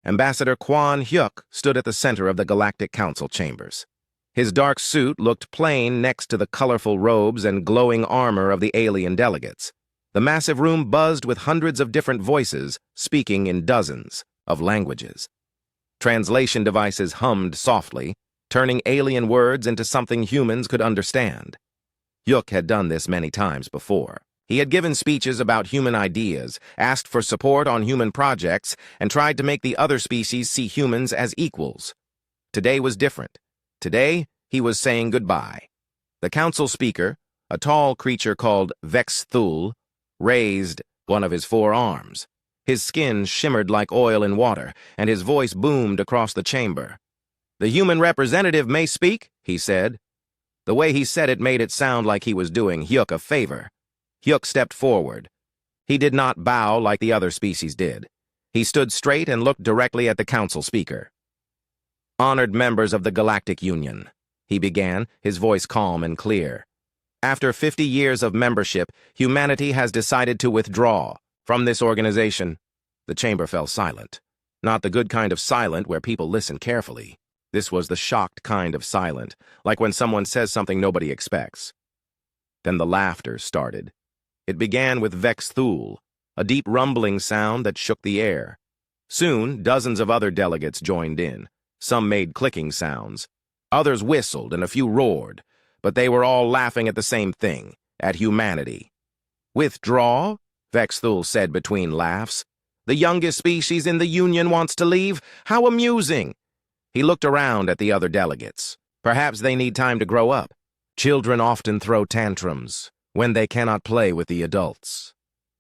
Ambassador Quan Hyuk stood at the center of the Galactic Council chambers. His dark suit looked plain next to the colorful robes and glowing armor of the alien delegates. The massive room buzzed with hundreds of different voices, speaking in dozens of languages. Translation devices hummed softly, turning alien words into something humans could understand. Hyuk had done this many times before. He had given speeches about human ideas, asked for support on human projects, and tried to make the other species see humans as equals. Today was different. Today, he was saying goodbye. The council speaker, a tall creature called Vex Thul, raised one of his four arms. His skin shimmered like oil in water, and his voice boomed across the chamber. "The human representative may speak," he said. The way he said it made it sound like he was doing Hyuk a favor. Hyuk stepped forward. He did not bow like the other species did. He stood straight and looked directly at the council speaker. "Honored members of the Galactic Union," he began, his voice calm and clear. "After 50 years of membership, humanity has decided to withdraw from this organization." The chamber fell silent. Not the good kind of silent where people listen carefully. This was the shocked kind of silent, like when someone says something nobody expects. Then the laughter started. It began with Vex Thul, a deep rumbling sound that shook the air. Soon, dozens of other delegates joined in. Some made clicking sounds. Others whistled and a few roared, but they were all laughing at the same thing, at humanity. "Withdraw?" Vex Thul said between laughs. "The youngest species in the Union wants to leave? How amusing!" He looked around at the other delegates. Perhaps they need time to grow up. Children often throw tantrums when they cannot play with the adults.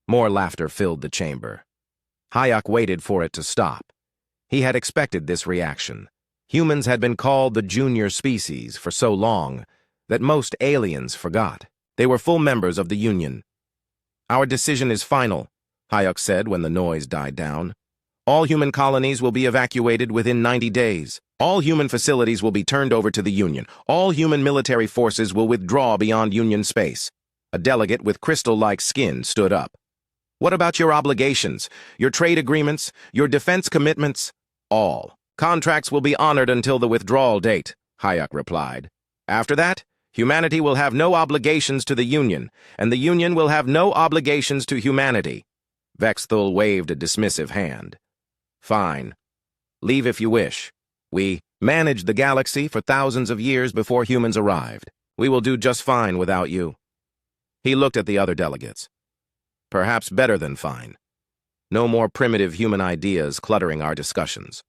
More laughter filled the chamber. Hyuk waited for it to stop. He had expected this reaction. Humans had been called the junior species for so long that most aliens forgot. They were full members of the Union. "Our decision is final," Hyuk said when the noise died down. "All human colonies will be evacuated within 90 days. All human facilities will be turned over to the Union. All human military forces will withdraw beyond Union space." A delegate with crystal-like skin stood up. "What about your obligations, your trade agreements, your defense commitments?" "All. Contracts will be honored until the withdrawal date," Hyuk replied. "After that, humanity will have no obligations to the Union, and the Union will have no obligations to humanity." Vex Thul waved a dismissive hand. "Fine. Leave if you wish. We managed the galaxy for thousands of years before humans arrived. We will do just fine without you." He looked at the other delegates. "Perhaps better than fine. No more primitive human ideas cluttering our discussions."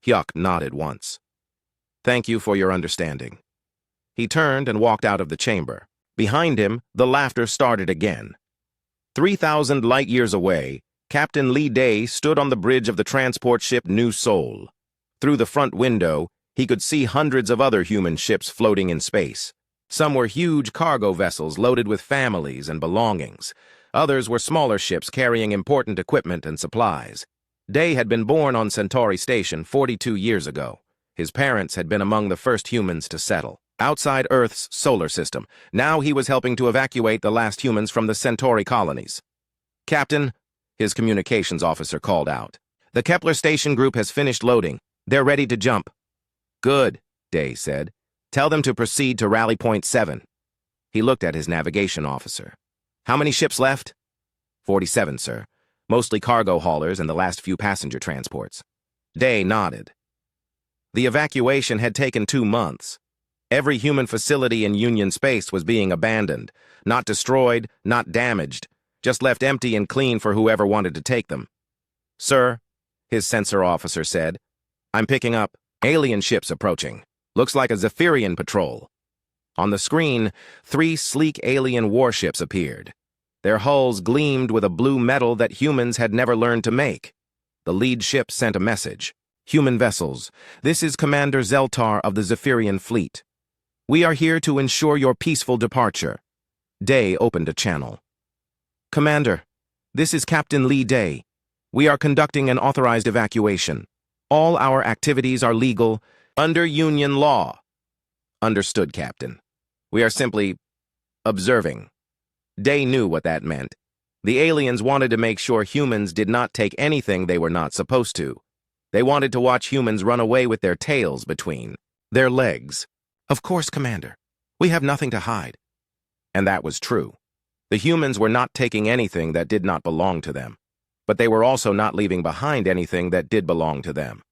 Hyuk nodded once. "Thank you for your understanding." He turned and walked out of the chamber. Behind him, the laughter started again. 3,000 light-years away, Captain Lee Day stood on the bridge of the transport ship New Seoul. Through the front window, he could see hundreds of other human ships floating in space. Some were huge cargo vessels loaded with families and belongings. Others were smaller ships carrying important equipment and supplies. Day had been born on Centauri Station 42 years ago. His parents had been among the first humans to settle outside Earth's solar system. Now he was helping to evacuate the last humans from the Centauri colonies. "Captain," his communications officer called out, "the Kepler station group has finished loading. They're ready to jump." "Good," Day said. "Tell them to proceed to Rally Point 7. He looked at his navigation officer. "How many ships left?" 47, sir. Mostly cargo haulers and the last few passenger transports." Day nodded. The evacuation had taken 2 months. Every human facility in Union space was being abandoned. Not destroyed, not damaged. Just left empty and clean for whoever wanted to take them. "Sir," his sensor officer said, "I'm picking up alien ships approaching. Looks like a Zephyrian patrol." On the screen, 3 sleek alien warships appeared. Their hulls gleamed with a blue metal that humans had never learned to make. The lead ship sent a message. "Human vessels, this is Commander Zeltar of the Zephyrian fleet. We are here to ensure your peaceful departure." Day opened a channel. "Commander, this is Captain Lee Day. We are conducting an authorized evacuation. All our activities are legal, under Union law." "Understood, Captain. We are simply observing." Day knew what that meant. The aliens wanted to make sure humans did not take anything they were not supposed to. They wanted to watch humans run away with their tails between their legs. "Of course, Commander. We have nothing to hide." And that was true. The humans were not taking anything that did not belong to them, but they were also not leaving behind anything that did belong to them.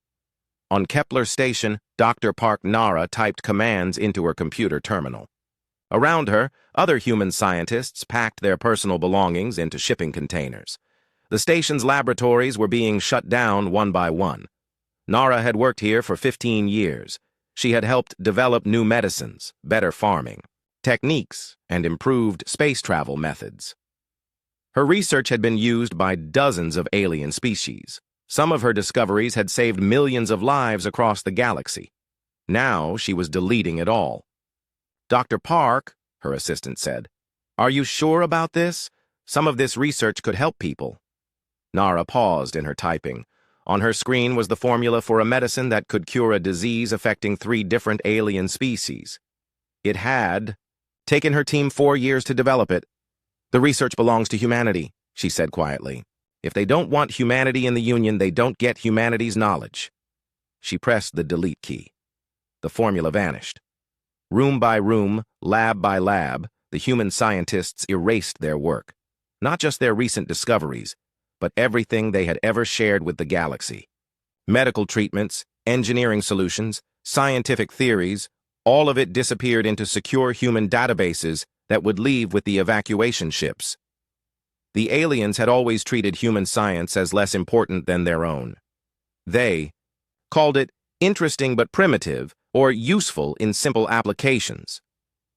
On Kepler Station, Dr. Park Nara typed commands into her computer terminal. Around her, other human scientists packed their personal belongings into shipping containers. The station's laboratories were being shut down one by one. Nara had worked here for 15 years. She had helped develop new medicines, better farming techniques, and improved space travel methods. Her research had been used by dozens of alien species. Some of her discoveries had saved millions of lives across the galaxy. Now she was deleting it all. "Dr. Park," her assistant said, "are you sure about this? Some of this research could help people." Nara paused in her typing. On her screen was the formula for a medicine that could cure a disease affecting 3 different alien species. It had taken her team 4 years to develop it. "The research belongs to humanity," she said quietly. "If they don't want humanity in the Union, they don't get humanity's knowledge." She pressed the delete key. The formula vanished. Room by room, lab by lab, the human scientists erased their work. Not just their recent discoveries, but everything they had ever shared with the galaxy. Medical treatments, engineering solutions, scientific theories, all of it disappeared into secure human databases that would leave with the evacuation ships. The aliens had always treated human science as less important than their own. They called it interesting but primitive, or useful in simple applications.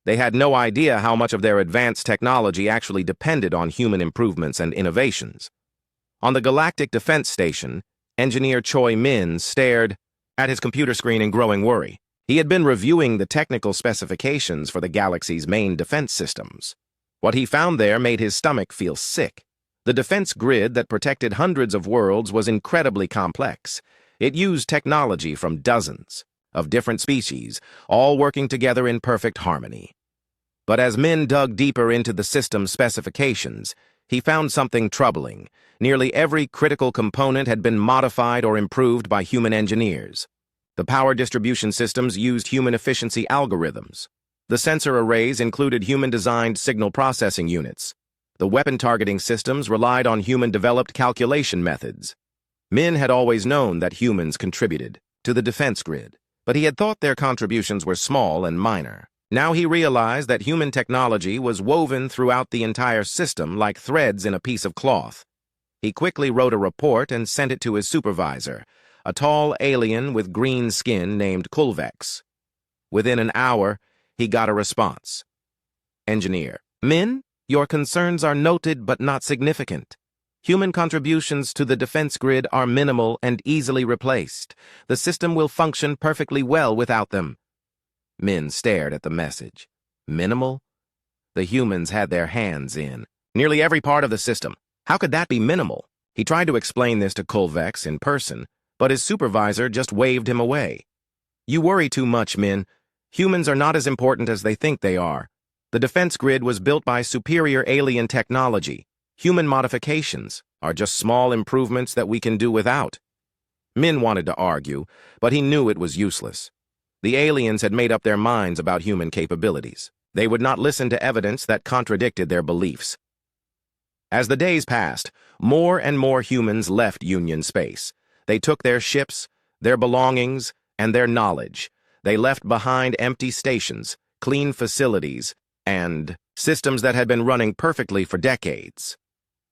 They had no idea how much of their advanced technology actually depended on human improvements and innovations. On the Galactic Defense Station, Engineer Choi Min stared at his computer screen in growing worry. He had been reviewing the technical specifications for the galaxy's main defense systems. What he found there made his stomach feel sick. The defense grid that protected hundreds of worlds was incredibly complex. It used technology from dozens of different species, all working together in perfect harmony. But as Min dug deeper into the system's specifications, he found something troubling. Nearly every critical component had been modified or improved by human engineers. The power distribution systems used human efficiency algorithms. The sensor arrays included human-designed signal processing units. The weapon targeting systems relied on human-developed calculation methods. Min had always known that humans contributed to the defense grid, but he had thought their contributions were small and minor. Now he realized that human technology was woven throughout the entire system like threads in a piece of cloth. He quickly wrote a report and sent it to his supervisor, a tall alien with green skin named Kulvex. Within an hour, he got a response. Engineer: "Min, your concerns are noted but not significant. Human contributions to the defense grid are minimal and easily replaced. The system will function perfectly well without them." Min stared at the message. Minimal? The humans had their hands in nearly every part of the system. How could that be minimal? He tried to explain this to Kulvex in person, but his supervisor just waved him away. "You worry too much, Min. Humans are not as important as they think they are. The defense grid was built by superior alien technology. Human modifications are just small improvements that we can do without." Min wanted to argue, but he knew it was useless. The aliens had made up their minds about human capabilities. They would not listen to evidence that contradicted their beliefs. As the days passed, more and more humans left Union space. They took their ships, their belongings, and their knowledge. They left behind empty stations, clean facilities, and systems that had been running perfectly for decades.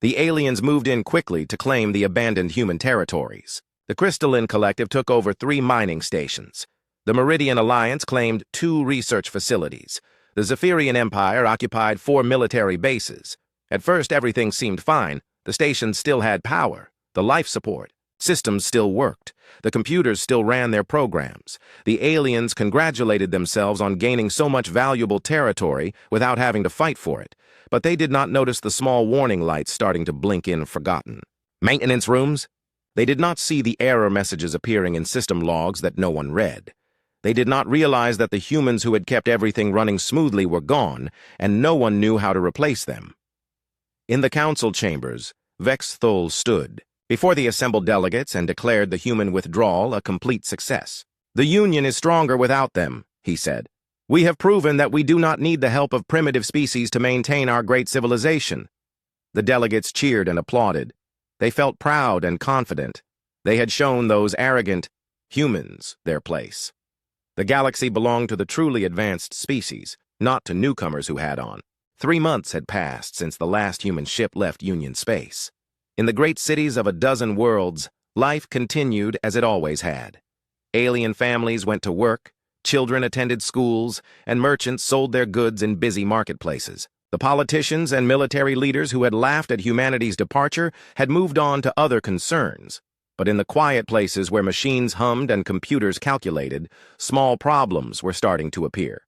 The aliens moved in quickly to claim the abandoned human territories. The Crystalline Collective took over 3 mining stations. The Meridian Alliance claimed 2 research facilities. The Zephyrian Empire occupied 4 military bases. At first, everything seemed fine. The stations still had power, the life support. Systems still worked. The computers still ran their programs. The aliens congratulated themselves on gaining so much valuable territory without having to fight for it. But they did not notice the small warning lights starting to blink in forgotten. Maintenance rooms? They did not see the error messages appearing in system logs that no one read. They did not realize that the humans who had kept everything running smoothly were gone, and no one knew how to replace them. In the council chambers, Vex Thol stood. before the assembled delegates and declared the human withdrawal a complete success. "The Union is stronger without them," he said. "We have proven that we do not need the help of primitive species to maintain our great civilization." The delegates cheered and applauded. They felt proud and confident. They had shown those arrogant humans their place. The galaxy belonged to the truly advanced species, not to newcomers who had on. 3 months had passed since the last human ship left Union space. In the great cities of a dozen worlds, life continued as it always had. Alien families went to work, children attended schools, and merchants sold their goods in busy marketplaces. The politicians and military leaders who had laughed at humanity's departure had moved on to other concerns. But in the quiet places where machines hummed and computers calculated, small problems were starting to appear.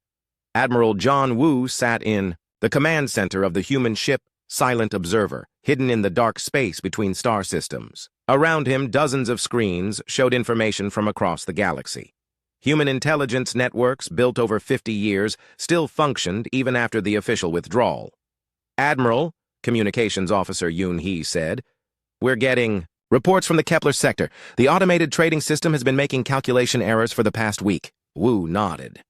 Admiral John Woo sat in the command center of the human ship Silent Observer, hidden in the dark space between star systems. Around him, dozens of screens showed information from across the galaxy. Human intelligence networks, built over 50 years, still functioned even after the official withdrawal. "Admiral," Communications Officer Yoon Hee said, "we're getting reports from the Kepler sector. The automated trading system has been making calculation errors for the past week." Wu nodded.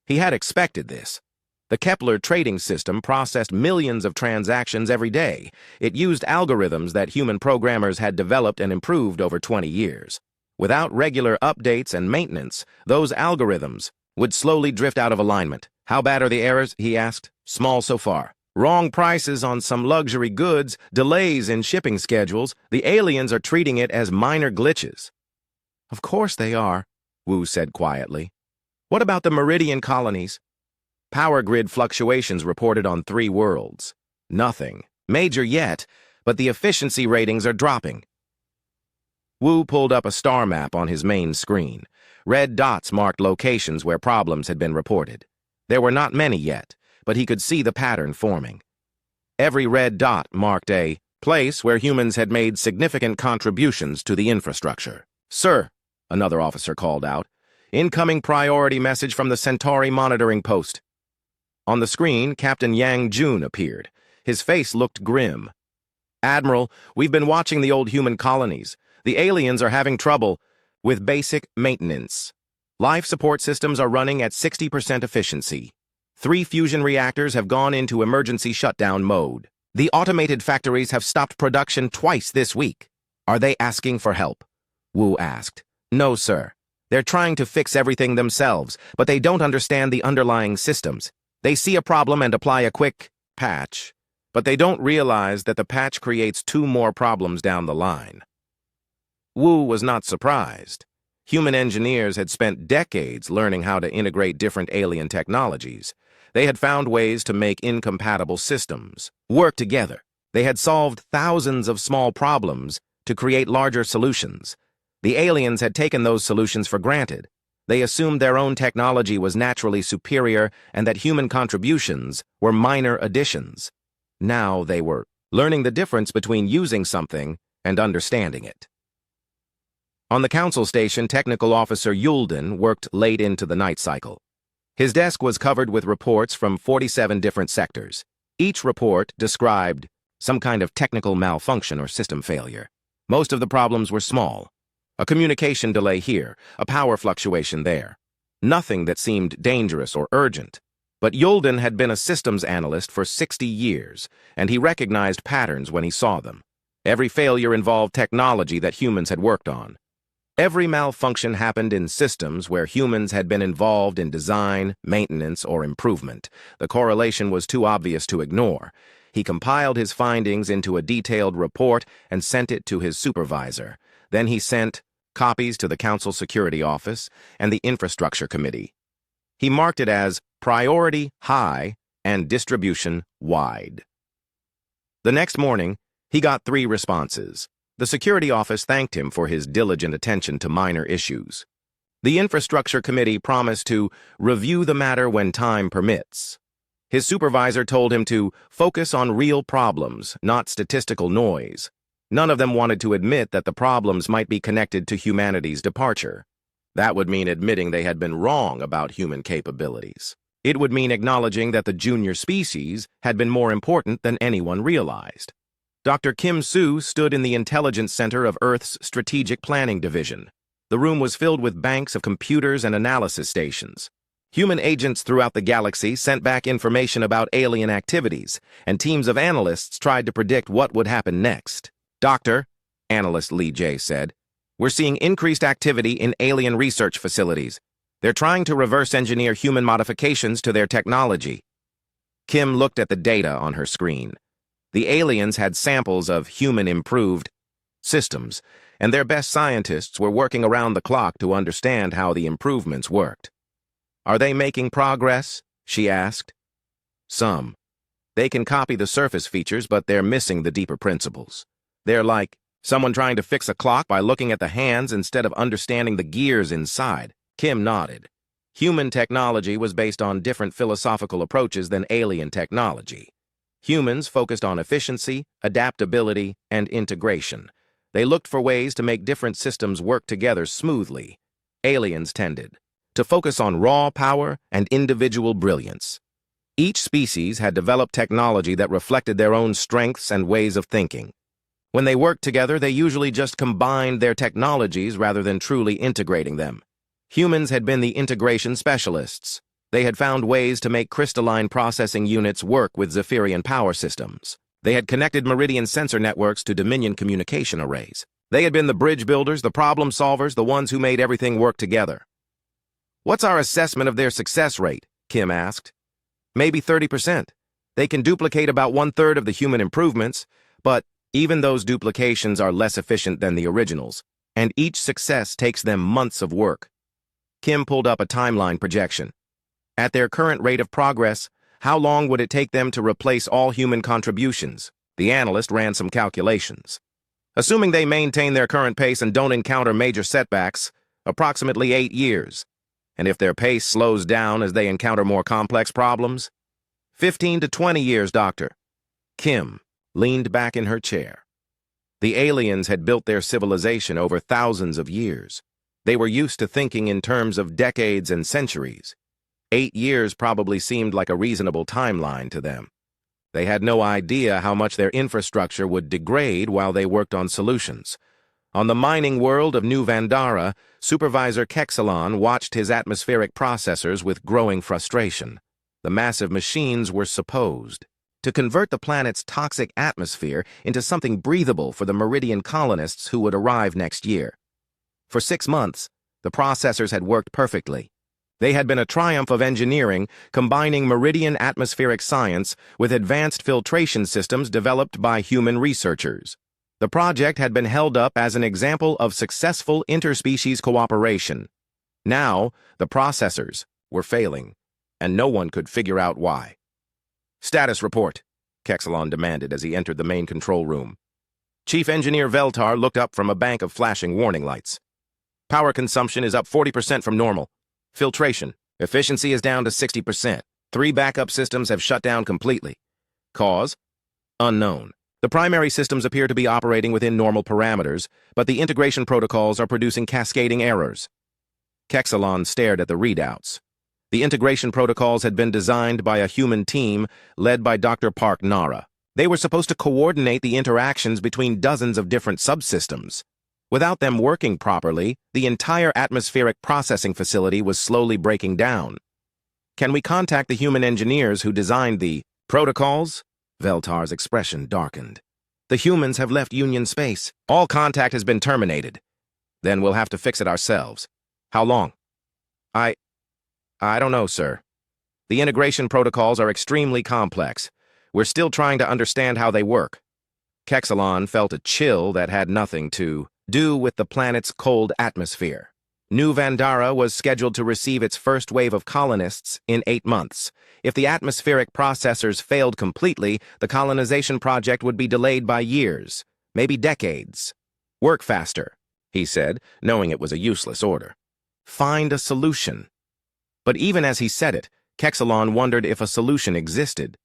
He had expected this. The Kepler trading system processed millions of transactions every day. It used algorithms that human programmers had developed and improved over 20 years. Without regular updates and maintenance, those algorithms would slowly drift out of alignment. "How bad are the errors?" he asked. "Small so far. Wrong prices on some luxury goods, delays in shipping schedules. The aliens are treating it as minor glitches." "Of course they are," Wu said quietly. "What about the Meridian colonies?" "Power grid fluctuations reported on 3 worlds. Nothing major yet, but the efficiency ratings are dropping." Wu pulled up a star map on his main screen. Red dots marked locations where problems had been reported. There were not many yet, but he could see the pattern forming. Every red dot marked a place where humans had made significant contributions to the infrastructure. "Sir," another officer called out, "incoming priority message from the Centauri monitoring post." On the screen, Captain Yang Jun appeared. His face looked grim. "Admiral, we've been watching the old human colonies. The aliens are having trouble with basic maintenance. Life support systems are running at 60% efficiency. 3 fusion reactors have gone into emergency shutdown mode. The automated factories have stopped production twice this week." "Are they asking for help?" Wu asked. "No, sir. They're trying to fix everything themselves, but they don't understand the underlying systems. They see a problem and apply a quick patch, but they don't realize that the patch creates 2 more problems down the line." Wu was not surprised. Human engineers had spent decades learning how to integrate different alien technologies. They had found ways to make incompatible systems work together. They had solved thousands of small problems to create larger solutions. The aliens had taken those solutions for granted. They assumed their own technology was naturally superior and that human contributions were minor additions. Now they were learning the difference between using something and understanding it. On the council station, Technical Officer Yulden worked late into the night cycle. His desk was covered with reports from 47 different sectors. Each report described some kind of technical malfunction or system failure. Most of the problems were small. A communication delay here, a power fluctuation there. Nothing that seemed dangerous or urgent. But Yulden had been a systems analyst for 60 years, and he recognized patterns when he saw them. Every failure involved technology that humans had worked on. Every malfunction happened in systems where humans had been involved in design, maintenance, or improvement. The correlation was too obvious to ignore. He compiled his findings into a detailed report and sent it to his supervisor. Then he sent copies to the Council Security Office and the Infrastructure Committee. He marked it as priority high and distribution wide. The next morning, he got 3 responses. The Security Office thanked him for his diligent attention to minor issues. The Infrastructure Committee promised to review the matter when time permits. His supervisor told him to focus on real problems, not statistical noise. None of them wanted to admit that the problems might be connected to humanity's departure. That would mean admitting they had been wrong about human capabilities. It would mean acknowledging that the junior species had been more important than anyone realized. Dr. Kim Soo stood in the intelligence center of Earth's Strategic Planning Division. The room was filled with banks of computers and analysis stations. Human agents throughout the galaxy sent back information about alien activities, and teams of analysts tried to predict what would happen next. "Doctor," analyst Lee J. said, "we're seeing increased activity in alien research facilities. They're trying to reverse engineer human modifications to their technology." Kim looked at the data on her screen. The aliens had samples of human-improved systems, and their best scientists were working around the clock to understand how the improvements worked. "Are they making progress?" she asked. "Some. They can copy the surface features, but they're missing the deeper principles. They're like someone trying to fix a clock by looking at the hands instead of understanding the gears inside." Kim nodded. Human technology was based on different philosophical approaches than alien technology. Humans focused on efficiency, adaptability, and integration. They looked for ways to make different systems work together smoothly. Aliens tended to focus on raw power and individual brilliance. Each species had developed technology that reflected their own strengths and ways of thinking. When they worked together, they usually just combined their technologies rather than truly integrating them. Humans had been the integration specialists. They had found ways to make crystalline processing units work with Zephyrian power systems. They had connected Meridian sensor networks to Dominion communication arrays. They had been the bridge builders, the problem solvers, the ones who made everything work together. "What's our assessment of their success rate?" Kim asked. "Maybe 30%. They can duplicate about 1/3 of the human improvements, but even those duplications are less efficient than the originals, and each success takes them months of work." Kim pulled up a timeline projection. At their current rate of progress, how long would it take them to replace all human contributions? The analyst ran some calculations. "Assuming they maintain their current pace and don't encounter major setbacks, approximately 8 years. And if their pace slows down as they encounter more complex problems, 15 to 20 years, Doctor." Kim leaned back in her chair. The aliens had built their civilization over thousands of years. They were used to thinking in terms of decades and centuries. 8 years probably seemed like a reasonable timeline to them. They had no idea how much their infrastructure would degrade while they worked on solutions. On the mining world of New Vandara, Supervisor Kexalon watched his atmospheric processors with growing frustration. The massive machines were supposed to convert the planet's toxic atmosphere into something breathable for the Meridian colonists who would arrive next year. For 6 months, the processors had worked perfectly. They had been a triumph of engineering, combining Meridian atmospheric science with advanced filtration systems developed by human researchers. The project had been held up as an example of successful interspecies cooperation. Now, the processors were failing, and no one could figure out why. "Status report," Kexalon demanded as he entered the main control room. Chief Engineer Veltar looked up from a bank of flashing warning lights. "Power consumption is up 40% from normal. Filtration efficiency is down to 60%. 3 backup systems have shut down completely. Cause? Unknown. The primary systems appear to be operating within normal parameters, but the integration protocols are producing cascading errors." Kexalon stared at the readouts. The integration protocols had been designed by a human team led by Dr. Park Nara. They were supposed to coordinate the interactions between dozens of different subsystems. Without them working properly, the entire atmospheric processing facility was slowly breaking down. "Can we contact the human engineers who designed the protocols?" Veltar's expression darkened. "The humans have left Union space. All contact has been terminated. Then we'll have to fix it ourselves. How long?" I don't know, sir. The integration protocols are extremely complex. We're still trying to understand how they work." Kexalon felt a chill that had nothing to do with the planet's cold atmosphere. New Vandara was scheduled to receive its first wave of colonists in 8 months. If the atmospheric processors failed completely, the colonization project would be delayed by years, maybe decades. "Work faster," he said, knowing it was a useless order. "Find a solution." But even as he said it, Kexalon wondered if a solution existed.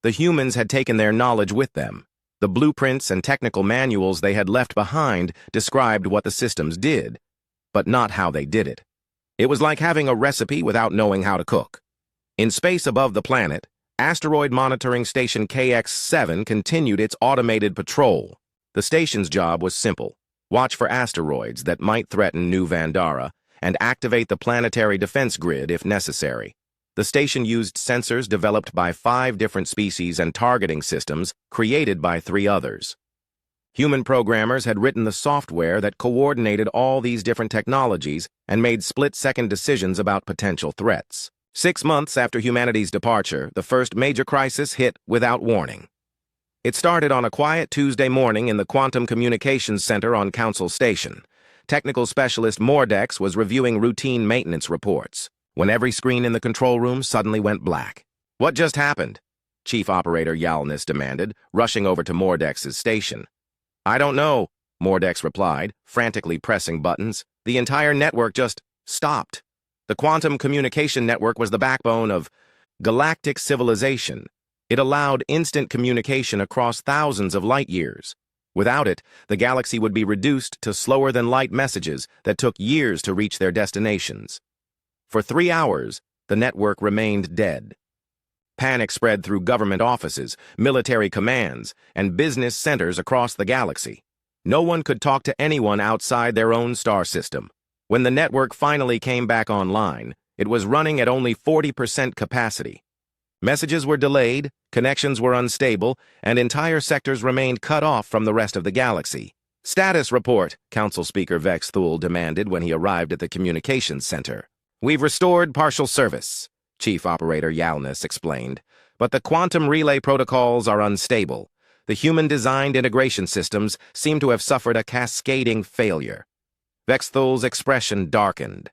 The humans had taken their knowledge with them. The blueprints and technical manuals they had left behind described what the systems did, but not how they did it. It was like having a recipe without knowing how to cook. In space above the planet, Asteroid Monitoring Station KX-7 continued its automated patrol. The station's job was simple: watch for asteroids that might threaten New Vandara and activate the planetary defense grid if necessary. The station used sensors developed by 5 different species and targeting systems created by 3 others. Human programmers had written the software that coordinated all these different technologies and made split-second decisions about potential threats. 6 months after humanity's departure, the first major crisis hit without warning. It started on a quiet Tuesday morning in the Quantum Communications Center on Council Station. Technical specialist Mordex was reviewing routine maintenance reports when every screen in the control room suddenly went black. "What just happened?" Chief Operator Yalnis demanded, rushing over to Mordex's station. "I don't know," Mordex replied, frantically pressing buttons. "The entire network just stopped." The quantum communication network was the backbone of galactic civilization. It allowed instant communication across thousands of light years. Without it, the galaxy would be reduced to slower-than-light messages that took years to reach their destinations. For 3 hours, the network remained dead. Panic spread through government offices, military commands, and business centers across the galaxy. No one could talk to anyone outside their own star system. When the network finally came back online, it was running at only 40% capacity. Messages were delayed, connections were unstable, and entire sectors remained cut off from the rest of the galaxy. "Status report," Council Speaker Vex Thule demanded when he arrived at the communications center. "We've restored partial service," Chief Operator Yalnis explained, "but the quantum relay protocols are unstable. The human-designed integration systems seem to have suffered a cascading failure." Vex Thule's expression darkened.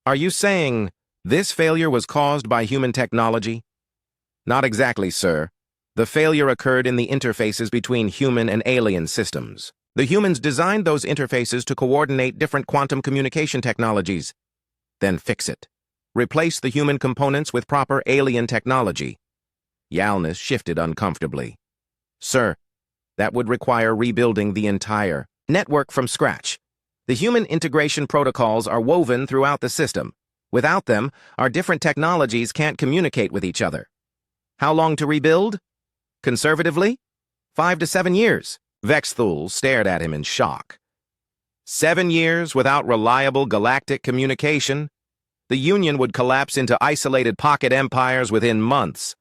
"Are you saying this failure was caused by human technology?" "Not exactly, sir. The failure occurred in the interfaces between human and alien systems. The humans designed those interfaces to coordinate different quantum communication technologies." "Then fix it. Replace the human components with proper alien technology." Yalnis shifted uncomfortably. "Sir, that would require rebuilding the entire network from scratch. The human integration protocols are woven throughout the system. Without them, our different technologies can't communicate with each other." "How long to rebuild?" "Conservatively, 5 to 7 years." Vex Thule stared at him in shock. 7 years without reliable galactic communication? The Union would collapse into isolated pocket empires within months.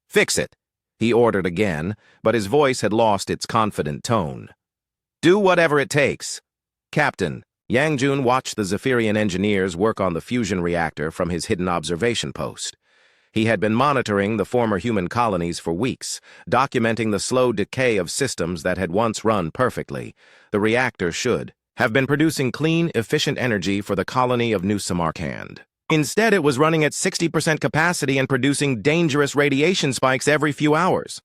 "Fix it," he ordered again, but his voice had lost its confident tone. "Do whatever it takes." "Captain," Yang Jun watched the Zephyrian engineers work on the fusion reactor from his hidden observation post. He had been monitoring the former human colonies for weeks, documenting the slow decay of systems that had once run perfectly. The reactor should have been producing clean, efficient energy for the colony of New Samarkand. Instead, it was running at 60% capacity and producing dangerous radiation spikes every few hours.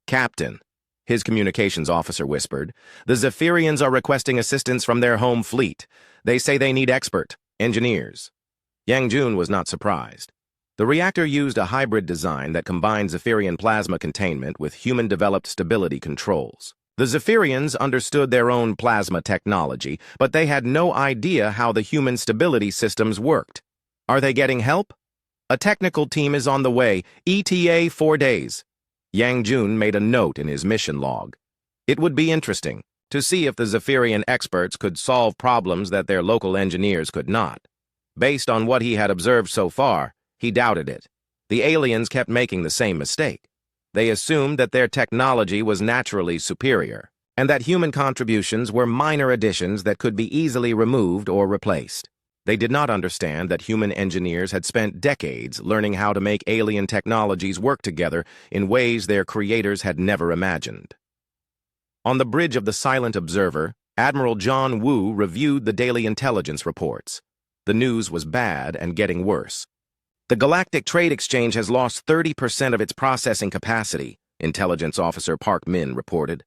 "Captain," his communications officer whispered, "the Zephyrians are requesting assistance from their home fleet. They say they need expert engineers." Yang Jun was not surprised. The reactor used a hybrid design that combined Zephyrian plasma containment with human-developed stability controls. The Zephyrians understood their own plasma technology, but they had no idea how the human stability systems worked. "Are they getting help?" "A technical team is on the way. ETA 4 days." Yang Jun made a note in his mission log. It would be interesting to see if the Zephyrian experts could solve problems that their local engineers could not. Based on what he had observed so far, he doubted it. The aliens kept making the same mistake. They assumed that their technology was naturally superior, and that human contributions were minor additions that could be easily removed or replaced. They did not understand that human engineers had spent decades learning how to make alien technologies work together in ways their creators had never imagined. On the bridge of the Silent Observer, Admiral John Woo reviewed the daily intelligence reports. The news was bad and getting worse. "The Galactic Trade Exchange has lost 30% of its processing capacity," Intelligence Officer Park Min reported.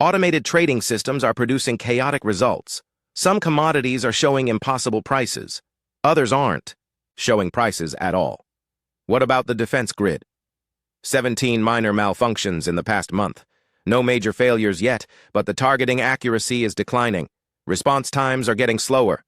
"Automated trading systems are producing chaotic results. Some commodities are showing impossible prices. Others aren't showing prices at all." "What about the defense grid?" 17 minor malfunctions in the past month. No major failures yet, but the targeting accuracy is declining. Response times are getting slower."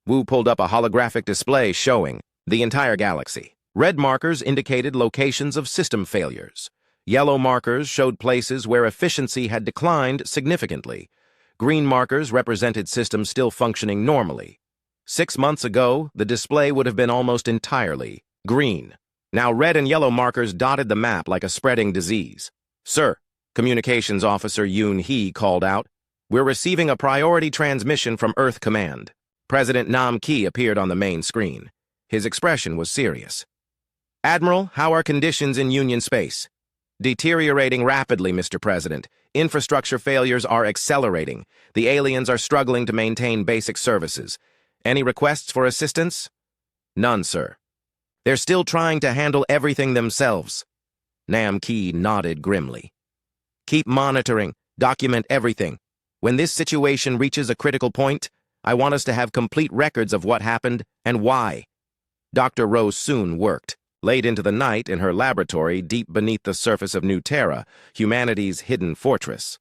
Wu pulled up a holographic display showing the entire galaxy. Red markers indicated locations of system failures. Yellow markers showed places where efficiency had declined significantly. Green markers represented systems still functioning normally. 6 months ago, the display would have been almost entirely green. Now red and yellow markers dotted the map like a spreading disease. "Sir," Communications Officer Yoon Hee called out, "we're receiving a priority transmission from Earth Command." President Nam Ki appeared on the main screen. His expression was serious. "Admiral, how are conditions in Union space?" "Deteriorating rapidly, Mr. President. Infrastructure failures are accelerating. The aliens are struggling to maintain basic services. Any requests for assistance?" "None, sir. They're still trying to handle everything themselves." Nam Ki nodded grimly. "Keep monitoring. Document everything. When this situation reaches a critical point, I want us to have complete records of what happened and why." Dr. Rose soon worked. Late into the night in her laboratory deep beneath the surface of New Terra, humanity's hidden fortress.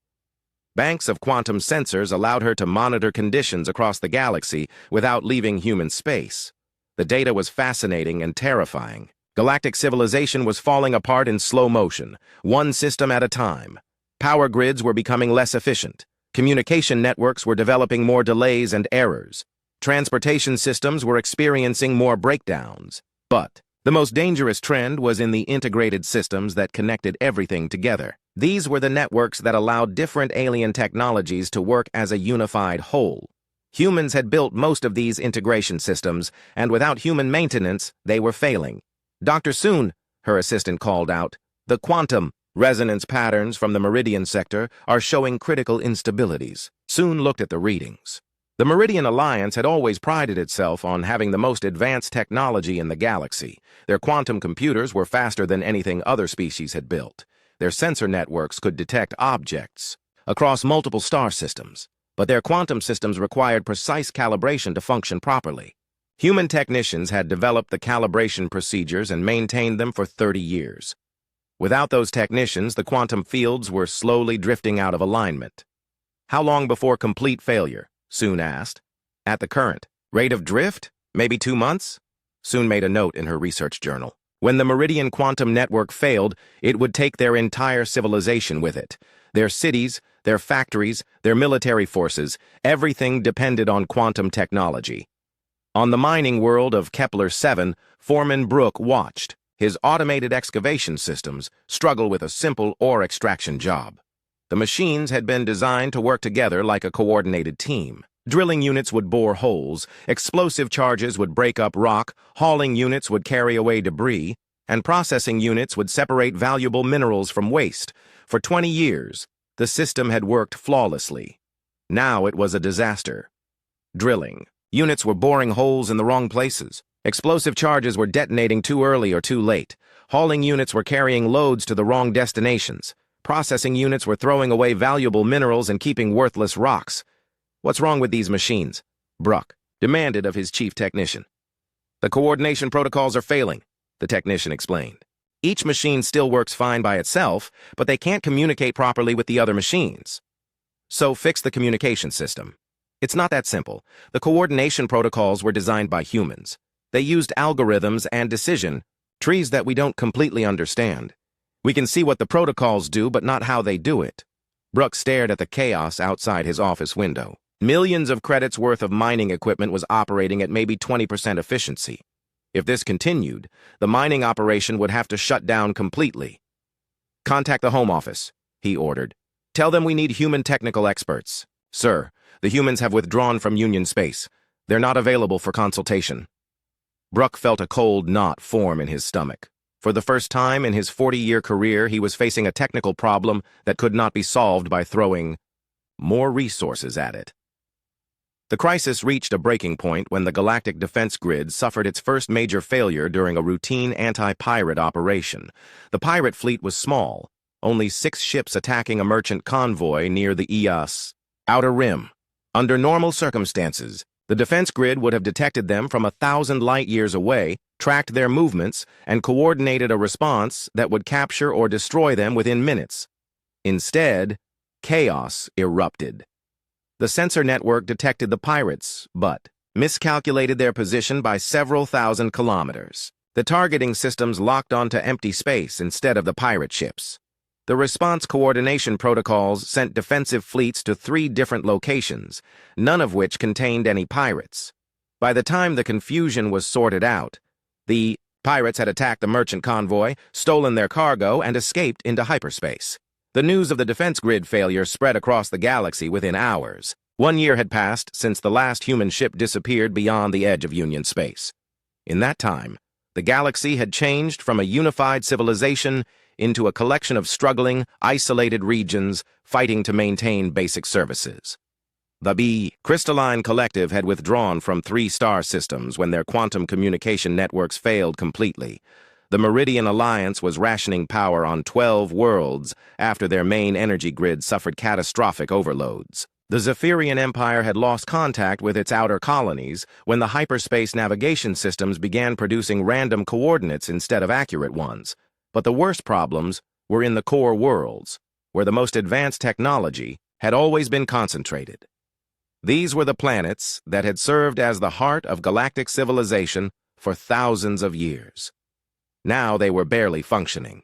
Banks of quantum sensors allowed her to monitor conditions across the galaxy without leaving human space. The data was fascinating and terrifying. Galactic civilization was falling apart in slow motion, one system at a time. Power grids were becoming less efficient. Communication networks were developing more delays and errors. Transportation systems were experiencing more breakdowns. But the most dangerous trend was in the integrated systems that connected everything together. These were the networks that allowed different alien technologies to work as a unified whole. Humans had built most of these integration systems, and without human maintenance, they were failing. "Dr. Soon," her assistant called out, "the quantum resonance patterns from the Meridian sector are showing critical instabilities." Soon looked at the readings. The Meridian Alliance had always prided itself on having the most advanced technology in the galaxy. Their quantum computers were faster than anything other species had built. Their sensor networks could detect objects across multiple star systems, but their quantum systems required precise calibration to function properly. Human technicians had developed the calibration procedures and maintained them for 30 years. Without those technicians, the quantum fields were slowly drifting out of alignment. "How long before complete failure?" Soon asked. "At the current rate of drift, maybe 2 months?" Soon made a note in her research journal. When the Meridian quantum network failed, it would take their entire civilization with it. Their cities, their factories, their military forces, everything depended on quantum technology. On the mining world of Kepler-7, Foreman Brooke watched his automated excavation systems struggle with a simple ore extraction job. The machines had been designed to work together like a coordinated team. Drilling units would bore holes, explosive charges would break up rock, hauling units would carry away debris, and processing units would separate valuable minerals from waste. For 20 years, the system had worked flawlessly. Now it was a disaster. Drilling. Units were boring holes in the wrong places. Explosive charges were detonating too early or too late. Hauling units were carrying loads to the wrong destinations. Processing units were throwing away valuable minerals and keeping worthless rocks. "What's wrong with these machines?" Brooke demanded of his chief technician. "The coordination protocols are failing," the technician explained. "Each machine still works fine by itself, but they can't communicate properly with the other machines. So fix the communication system." It's not that simple. The coordination protocols were designed by humans. They used algorithms and decision trees that we don't completely understand. We can see what the protocols do, but not how they do it. Brooke stared at the chaos outside his office window. Millions of credits worth of mining equipment was operating at maybe 20% efficiency. If this continued, the mining operation would have to shut down completely. "Contact the Home Office," he ordered. "Tell them we need human technical experts." "Sir, the humans have withdrawn from Union space. They're not available for consultation." Brooke felt a cold knot form in his stomach. For the first time in his 40-year career, he was facing a technical problem that could not be solved by throwing more resources at it. The crisis reached a breaking point when the Galactic Defense Grid suffered its first major failure during a routine anti-pirate operation. The pirate fleet was small, only 6 ships attacking a merchant convoy near the EOS Outer Rim. Under normal circumstances, the defense grid would have detected them from 1,000 light-years away, tracked their movements, and coordinated a response that would capture or destroy them within minutes. Instead, chaos erupted. The sensor network detected the pirates, but miscalculated their position by several thousand kilometers. The targeting systems locked onto empty space instead of the pirate ships. The response coordination protocols sent defensive fleets to 3 different locations, none of which contained any pirates. By the time the confusion was sorted out, the pirates had attacked the merchant convoy, stolen their cargo, and escaped into hyperspace. The news of the defense grid failure spread across the galaxy within hours. 1 year had passed since the last human ship disappeared beyond the edge of Union space. In that time, the galaxy had changed from a unified civilization into a collection of struggling, isolated regions fighting to maintain basic services. The crystalline collective had withdrawn from 3 star systems when their quantum communication networks failed completely. The Meridian Alliance was rationing power on 12 worlds after their main energy grid suffered catastrophic overloads. The Zephyrian Empire had lost contact with its outer colonies when the hyperspace navigation systems began producing random coordinates instead of accurate ones. But the worst problems were in the core worlds, where the most advanced technology had always been concentrated. These were the planets that had served as the heart of galactic civilization for thousands of years. Now they were barely functioning.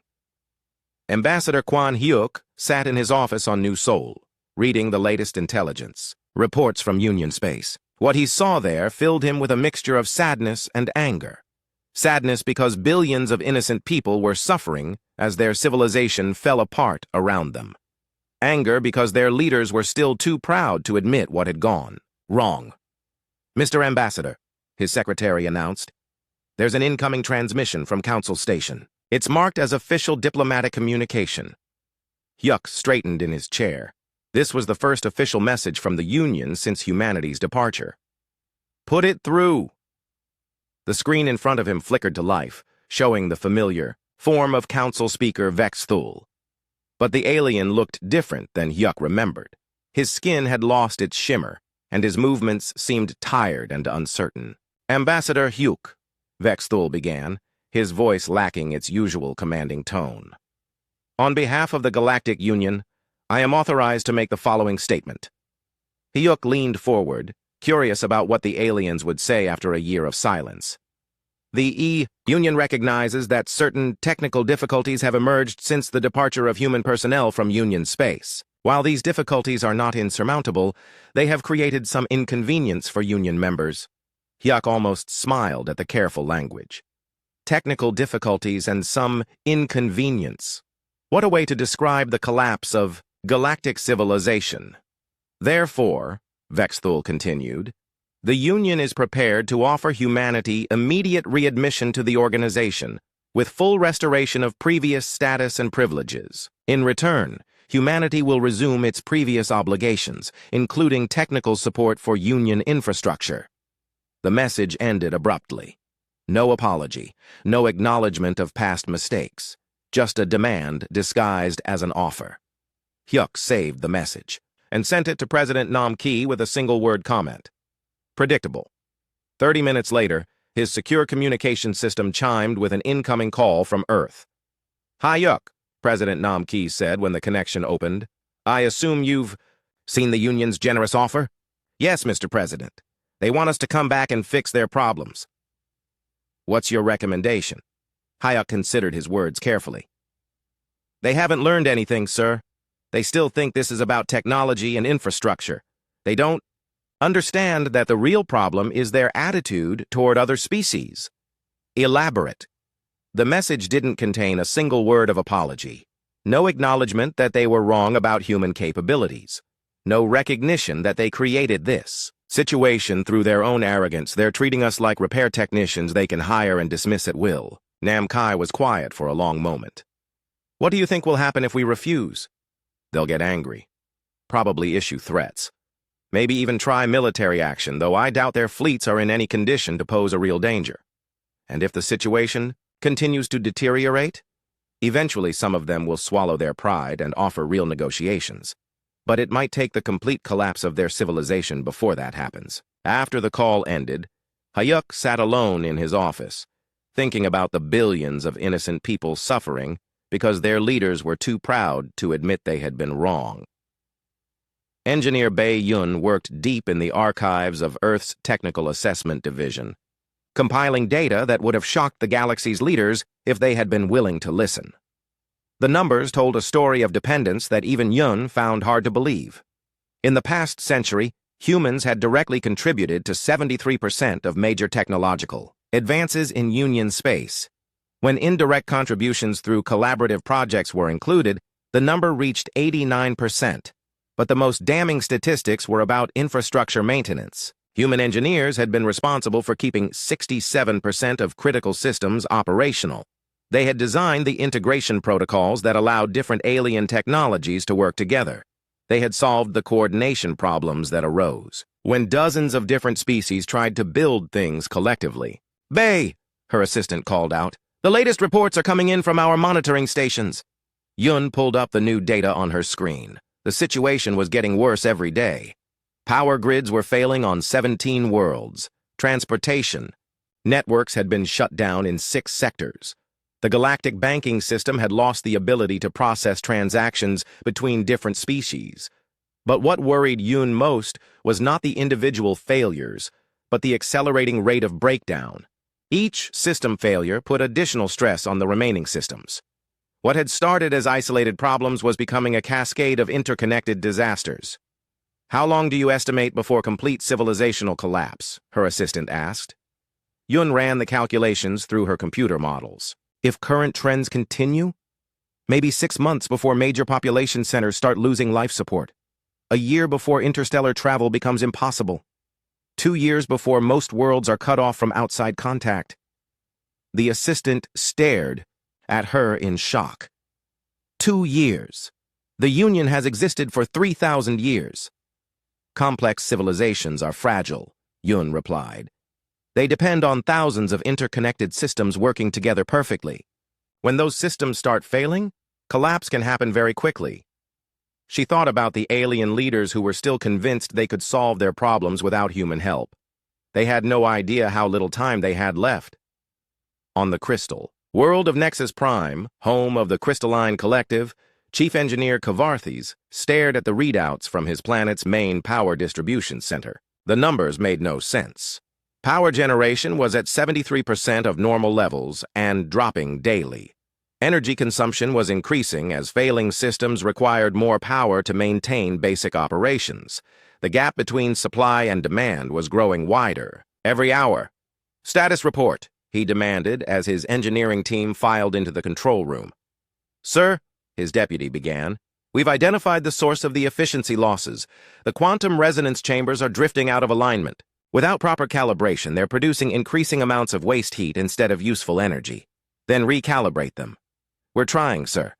Ambassador Quan Hyuk sat in his office on New Sol, reading the latest intelligence, reports from Union space. What he saw there filled him with a mixture of sadness and anger. Sadness because billions of innocent people were suffering as their civilization fell apart around them. Anger because their leaders were still too proud to admit what had gone wrong. "Mr. Ambassador," his secretary announced, "there's an incoming transmission from Council Station. It's marked as official diplomatic communication." Hyuk straightened in his chair. This was the first official message from the Union since humanity's departure. "Put it through." The screen in front of him flickered to life, showing the familiar form of Council Speaker Vex Thul. But the alien looked different than Hyuk remembered. His skin had lost its shimmer, and his movements seemed tired and uncertain. "Ambassador Hyuk," Vex Thul began, his voice lacking its usual commanding tone. "On behalf of the Galactic Union, I am authorized to make the following statement." Hyuk leaned forward, curious about what the aliens would say after a year of silence. "The Union recognizes that certain technical difficulties have emerged since the departure of human personnel from Union space. While these difficulties are not insurmountable, they have created some inconvenience for Union members." Hyuk almost smiled at the careful language. Technical difficulties and some inconvenience. What a way to describe the collapse of galactic civilization. "Therefore," Vex Thul continued, "the Union is prepared to offer humanity immediate readmission to the organization, with full restoration of previous status and privileges. In return, humanity will resume its previous obligations, including technical support for Union infrastructure." The message ended abruptly. No apology, no acknowledgement of past mistakes, just a demand disguised as an offer. Hyuk saved the message and sent it to President Nam Ki with a single-word comment. Predictable. 30 minutes later, his secure communication system chimed with an incoming call from Earth. "Hi, Hyuk," President Nam Ki said when the connection opened. "I assume you've seen the Union's generous offer?" "Yes, Mr. President. They want us to come back and fix their problems." "What's your recommendation?" Hyuk considered his words carefully. "They haven't learned anything, sir. They still think this is about technology and infrastructure. They don't understand that the real problem is their attitude toward other species." Elaborate. The message didn't contain a single word of apology. No acknowledgement that they were wrong about human capabilities. No recognition that they created this situation through their own arrogance. "They're treating us like repair technicians they can hire and dismiss at will." Nam Kai was quiet for a long moment. "What do you think will happen if we refuse?" "They'll get angry. Probably issue threats. Maybe even try military action, though I doubt their fleets are in any condition to pose a real danger. And if the situation continues to deteriorate, eventually some of them will swallow their pride and offer real negotiations. But it might take the complete collapse of their civilization before that happens." After the call ended, Hyuk sat alone in his office, thinking about the billions of innocent people suffering because their leaders were too proud to admit they had been wrong. Engineer Bae Yun worked deep in the archives of Earth's Technical Assessment Division. compiling data that would have shocked the galaxy's leaders if they had been willing to listen. The numbers told a story of dependence that even Yun found hard to believe. In the past century, humans had directly contributed to 73% of major technological advances in Union space. When indirect contributions through collaborative projects were included, the number reached 89%. But the most damning statistics were about infrastructure maintenance. Human engineers had been responsible for keeping 67% of critical systems operational. They had designed the integration protocols that allowed different alien technologies to work together. They had solved the coordination problems that arose when dozens of different species tried to build things collectively. "Bay," her assistant called out. "The latest reports are coming in from our monitoring stations." Yun pulled up the new data on her screen. The situation was getting worse every day. Power grids were failing on 17 worlds. Transportation networks had been shut down in 6 sectors. The galactic banking system had lost the ability to process transactions between different species. But what worried Yun most was not the individual failures, but the accelerating rate of breakdown. Each system failure put additional stress on the remaining systems. What had started as isolated problems was becoming a cascade of interconnected disasters. "How long do you estimate before complete civilizational collapse?" her assistant asked. Yun ran the calculations through her computer models. "If current trends continue, maybe 6 months before major population centers start losing life support. A year before interstellar travel becomes impossible. 2 years before most worlds are cut off from outside contact." The assistant stared at her in shock. 2 years. The Union has existed for 3,000 years. "Complex civilizations are fragile," Yun replied. "They depend on thousands of interconnected systems working together perfectly. When those systems start failing, collapse can happen very quickly." She thought about the alien leaders who were still convinced they could solve their problems without human help. They had no idea how little time they had left. On the Crystal world of Nexus Prime, home of the Crystalline Collective, Chief Engineer Kavarthes stared at the readouts from his planet's main power distribution center. The numbers made no sense. Power generation was at 73% of normal levels and dropping daily. Energy consumption was increasing as failing systems required more power to maintain basic operations. The gap between supply and demand was growing wider every hour. "Status report," he demanded as his engineering team filed into the control room. "Sir," his deputy began, "we've identified the source of the efficiency losses. The quantum resonance chambers are drifting out of alignment. Without proper calibration, they're producing increasing amounts of waste heat instead of useful energy. Then recalibrate them." "We're trying, sir.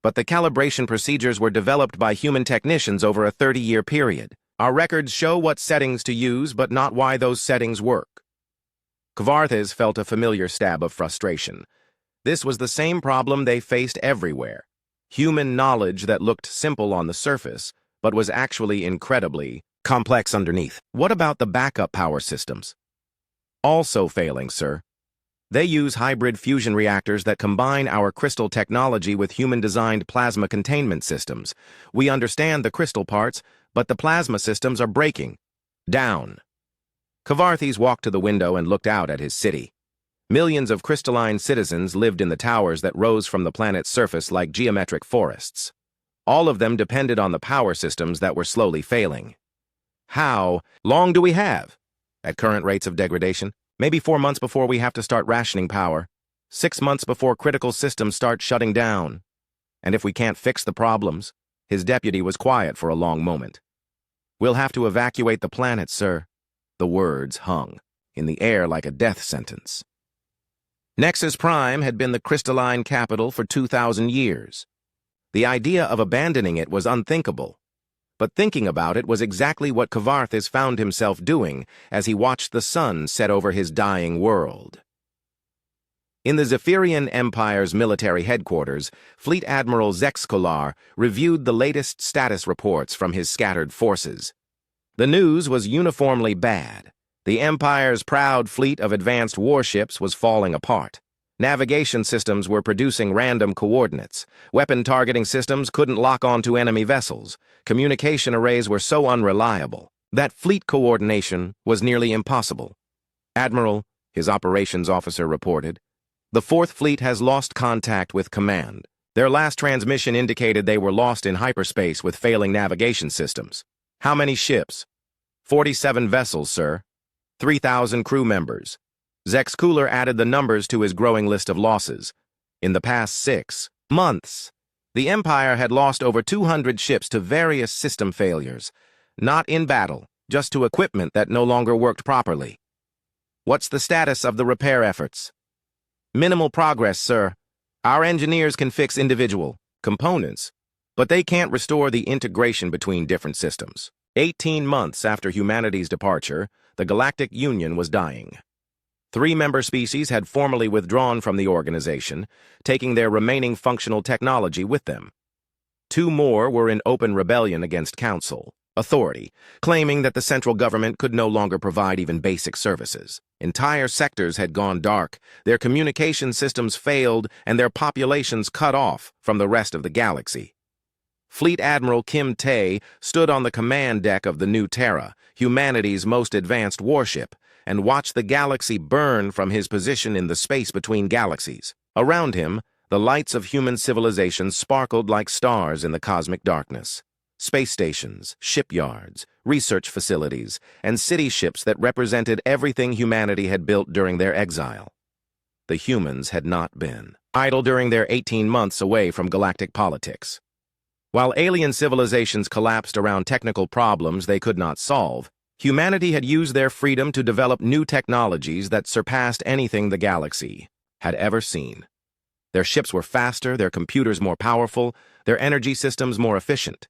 But the calibration procedures were developed by human technicians over a 30-year period. Our records show what settings to use, but not why those settings work." Kavarthes felt a familiar stab of frustration. This was the same problem they faced everywhere. Human knowledge that looked simple on the surface, but was actually incredibly complex underneath. "What about the backup power systems?" "Also failing, sir. They use hybrid fusion reactors that combine our crystal technology with human-designed plasma containment systems. We understand the crystal parts, but the plasma systems are breaking down." Kavarthes walked to the window and looked out at his city. Millions of crystalline citizens lived in the towers that rose from the planet's surface like geometric forests. All of them depended on the power systems that were slowly failing. "How long do we have?" "At current rates of degradation, maybe 4 months before we have to start rationing power. 6 months before critical systems start shutting down. And if we can't fix the problems," his deputy was quiet for a long moment. "We'll have to evacuate the planet, sir." The words hung in the air like a death sentence. Nexus Prime had been the crystalline capital for 2,000 years. The idea of abandoning it was unthinkable. But thinking about it was exactly what Kavarthes found himself doing as he watched the sun set over his dying world. In the Zephyrian Empire's military headquarters, Fleet Admiral Zexkolar reviewed the latest status reports from his scattered forces. The news was uniformly bad. The Empire's proud fleet of advanced warships was falling apart. Navigation systems were producing random coordinates. Weapon targeting systems couldn't lock onto enemy vessels. Communication arrays were so unreliable that fleet coordination was nearly impossible. "Admiral, his operations officer reported. "The Fourth Fleet has lost contact with command. Their last transmission indicated they were lost in hyperspace with failing navigation systems." "How many ships?" 47 vessels, sir. 3,000 crew members. Zex Cooler added the numbers to his growing list of losses. In the past 6 months, the Empire had lost over 200 ships to various system failures. Not in battle, just to equipment that no longer worked properly. "What's the status of the repair efforts?" "Minimal progress, sir. Our engineers can fix individual components, but they can't restore the integration between different systems." 18 months after humanity's departure, the Galactic Union was dying. 3 member species had formally withdrawn from the organization, taking their remaining functional technology with them. 2 more were in open rebellion against Council authority, claiming that the central government could no longer provide even basic services. Entire sectors had gone dark, their communication systems failed, and their populations cut off from the rest of the galaxy. Fleet Admiral Kim Tae stood on the command deck of the New Terra, humanity's most advanced warship, and watched the galaxy burn from his position in the space between galaxies. Around him, the lights of human civilization sparkled like stars in the cosmic darkness. Space stations, shipyards, research facilities, and city ships that represented everything humanity had built during their exile. The humans had not been idle during their 18 months away from galactic politics. While alien civilizations collapsed around technical problems they could not solve, humanity had used their freedom to develop new technologies that surpassed anything the galaxy had ever seen. Their ships were faster, their computers more powerful, their energy systems more efficient.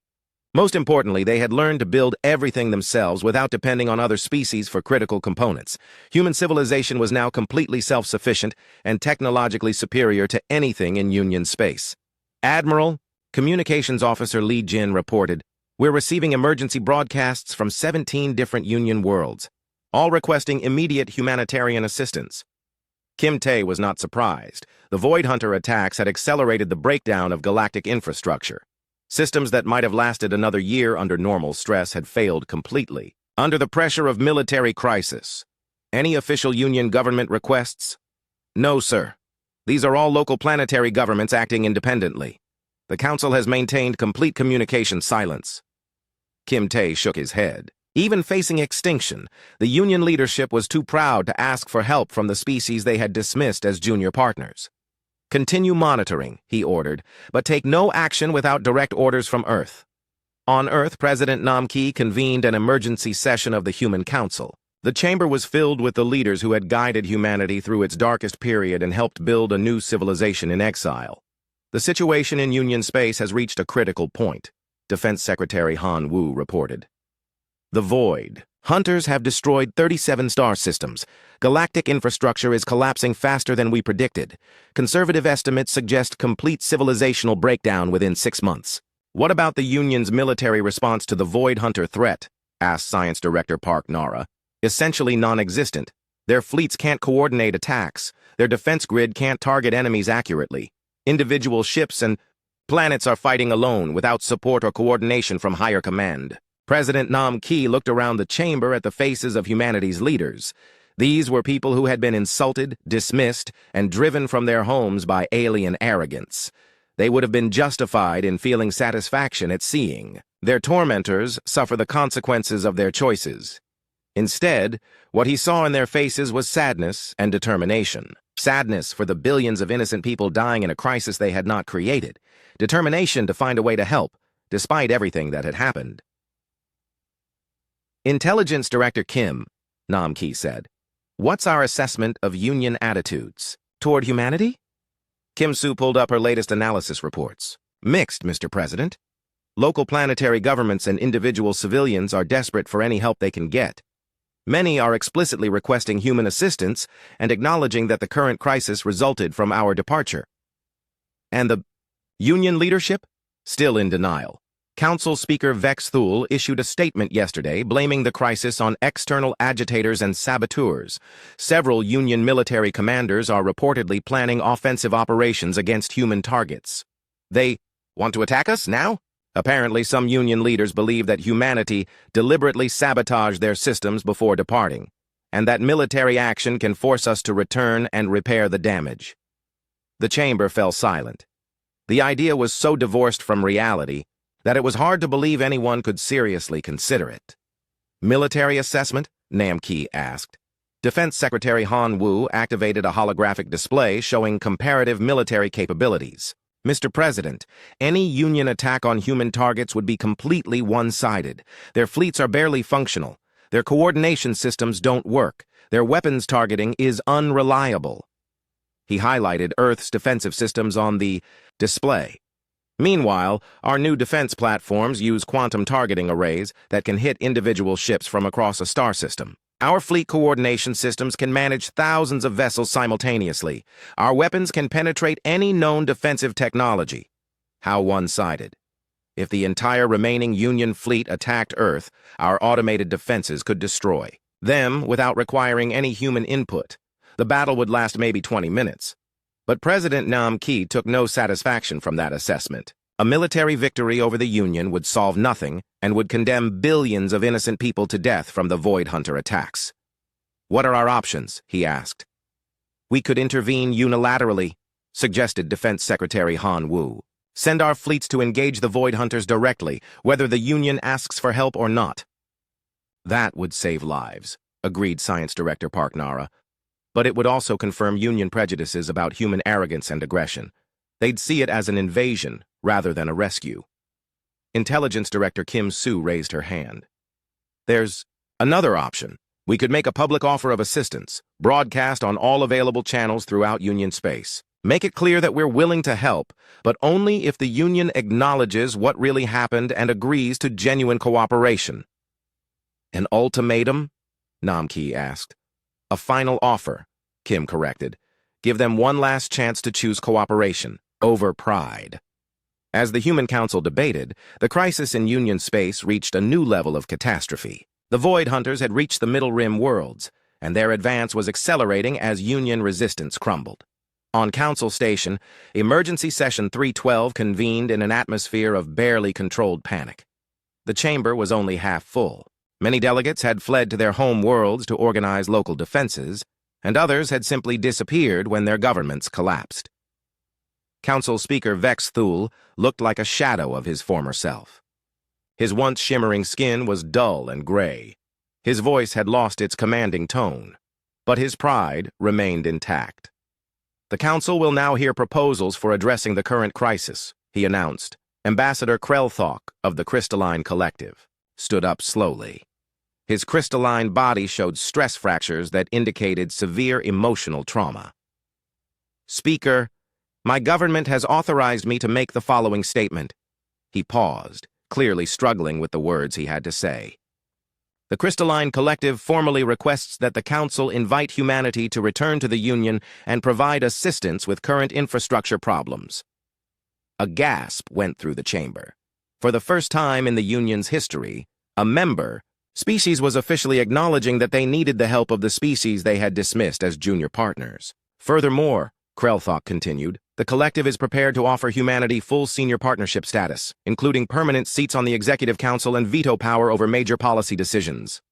Most importantly, they had learned to build everything themselves without depending on other species for critical components. Human civilization was now completely self-sufficient and technologically superior to anything in Union space. "Admiral," Communications Officer Li Jin reported, "we're receiving emergency broadcasts from 17 different Union worlds, all requesting immediate humanitarian assistance." Kim Tae was not surprised. The Void Hunter attacks had accelerated the breakdown of galactic infrastructure. Systems that might have lasted another year under normal stress had failed completely. Under the pressure of military crisis, any official Union government requests? "No, sir. These are all local planetary governments acting independently. The Council has maintained complete communication silence." Kim Tae shook his head. Even facing extinction, the Union leadership was too proud to ask for help from the species they had dismissed as junior partners. "Continue monitoring," he ordered, "but take no action without direct orders from Earth." On Earth, President Nam-Ki convened an emergency session of the Human Council. The chamber was filled with the leaders who had guided humanity through its darkest period and helped build a new civilization in exile. "The situation in Union space has reached a critical point," Defense Secretary Han Wu reported. "The Void Hunters have destroyed 37 star systems. Galactic infrastructure is collapsing faster than we predicted. Conservative estimates suggest complete civilizational breakdown within 6 months." "What about the Union's military response to the Void Hunter threat?" asked Science Director Park Nara. "Essentially non-existent. Their fleets can't coordinate attacks. Their defense grid can't target enemies accurately. Individual ships and planets are fighting alone without support or coordination from higher command." President Nam-Ki looked around the chamber at the faces of humanity's leaders. These were people who had been insulted, dismissed, and driven from their homes by alien arrogance. They would have been justified in feeling satisfaction at seeing their tormentors suffer the consequences of their choices. Instead, what he saw in their faces was sadness and determination. Sadness for the billions of innocent people dying in a crisis they had not created. Determination to find a way to help, despite everything that had happened. "Intelligence Director Kim," Nam-Ki said, "what's our assessment of Union attitudes toward humanity?" Kim Soo pulled up her latest analysis reports. "Mixed, Mr. President. Local planetary governments and individual civilians are desperate for any help they can get. Many are explicitly requesting human assistance and acknowledging that the current crisis resulted from our departure. And the Union leadership? Still in denial. Council Speaker Vex Thule issued a statement yesterday blaming the crisis on external agitators and saboteurs. Several Union military commanders are reportedly planning offensive operations against human targets. They want to attack us now? Apparently, some Union leaders believe that humanity deliberately sabotaged their systems before departing. and that military action can force us to return and repair the damage. The chamber fell silent. The idea was so divorced from reality that it was hard to believe anyone could seriously consider it. Military assessment? Namki asked. Defense Secretary Han Wu activated a holographic display showing comparative military capabilities. Mr. President, any Union attack on human targets would be completely one-sided. Their fleets are barely functional. Their coordination systems don't work. Their weapons targeting is unreliable. He highlighted Earth's defensive systems on the display. Meanwhile, our new defense platforms use quantum targeting arrays that can hit individual ships from across a star system. Our fleet coordination systems can manage thousands of vessels simultaneously. Our weapons can penetrate any known defensive technology. How one-sided. If the entire remaining Union fleet attacked Earth, our automated defenses could destroy them without requiring any human input. The battle would last maybe 20 minutes. But President Nam Ki took no satisfaction from that assessment. A military victory over the Union would solve nothing and would condemn billions of innocent people to death from the Void Hunter attacks. What are our options? He asked. We could intervene unilaterally, suggested Defense Secretary Han Wu. Send our fleets to engage the Void Hunters directly, whether the Union asks for help or not. That would save lives, agreed Science Director Park Nara. But it would also confirm Union prejudices about human arrogance and aggression. They'd see it as an invasion rather than a rescue. Intelligence Director Kim Soo raised her hand. There's another option. We could make a public offer of assistance, broadcast on all available channels throughout Union space. Make it clear that we're willing to help, but only if the Union acknowledges what really happened and agrees to genuine cooperation. An ultimatum? Namki asked. A final offer, Kim corrected. Give them one last chance to choose cooperation over pride. As the Human Council debated, the crisis in Union space reached a new level of catastrophe. The Void Hunters had reached the Middle Rim worlds, and their advance was accelerating as Union resistance crumbled. On Council Station, Emergency Session 312 convened in an atmosphere of barely controlled panic. The chamber was only half full. Many delegates had fled to their home worlds to organize local defenses, and others had simply disappeared when their governments collapsed. Council Speaker Vex Thule looked like a shadow of his former self. His once shimmering skin was dull and gray. His voice had lost its commanding tone, but his pride remained intact. The Council will now hear proposals for addressing the current crisis, he announced. Ambassador Krelthok of the Crystalline Collective stood up slowly. His crystalline body showed stress fractures that indicated severe emotional trauma. Speaker, my government has authorized me to make the following statement. He paused, clearly struggling with the words he had to say. The Crystalline Collective formally requests that the Council invite humanity to return to the Union and provide assistance with current infrastructure problems. A gasp went through the chamber. For the first time in the Union's history, a member species was officially acknowledging that they needed the help of the species they had dismissed as junior partners. Furthermore, Krelthok continued, the collective is prepared to offer humanity full senior partnership status, including permanent seats on the Executive Council and veto power over major policy decisions.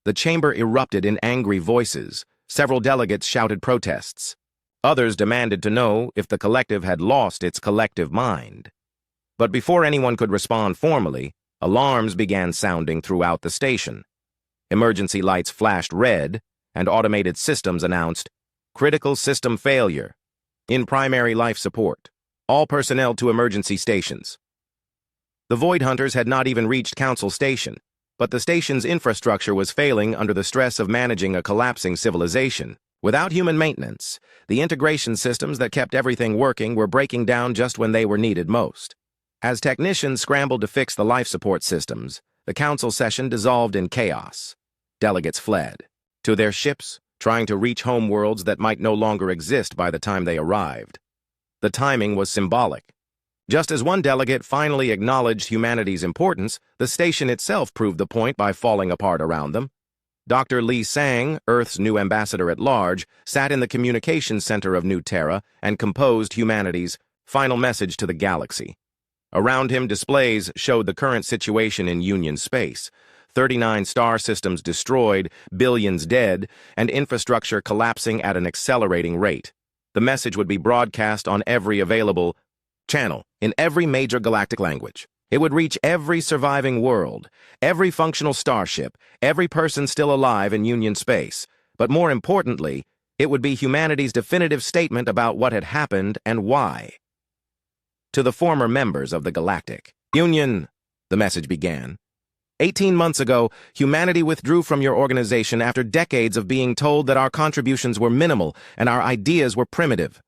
The chamber erupted in angry voices. Several delegates shouted protests. Others demanded to know if the collective had lost its collective mind. But before anyone could respond formally, alarms began sounding throughout the station. Emergency lights flashed red, and automated systems announced, critical system failure. In primary life support. All personnel to emergency stations. The Void Hunters had not even reached Council Station, but the station's infrastructure was failing under the stress of managing a collapsing civilization. Without human maintenance, the integration systems that kept everything working were breaking down just when they were needed most. As technicians scrambled to fix the life support systems, the Council session dissolved in chaos. Delegates fled to their ships, trying to reach homeworlds that might no longer exist by the time they arrived. The timing was symbolic. Just as one delegate finally acknowledged humanity's importance, the station itself proved the point by falling apart around them. Dr. Lee Sang, Earth's new ambassador-at-large, sat in the communications center of New Terra and composed humanity's final message to the galaxy. Around him, displays showed the current situation in Union space. 39 star systems destroyed, billions dead, and infrastructure collapsing at an accelerating rate. The message would be broadcast on every available channel in every major galactic language. It would reach every surviving world, every functional starship, every person still alive in Union space. But more importantly, it would be humanity's definitive statement about what had happened and why. To the former members of the Galactic Union, the message began. 18 months ago, humanity withdrew from your organization after decades of being told that our contributions were minimal and our ideas were primitive.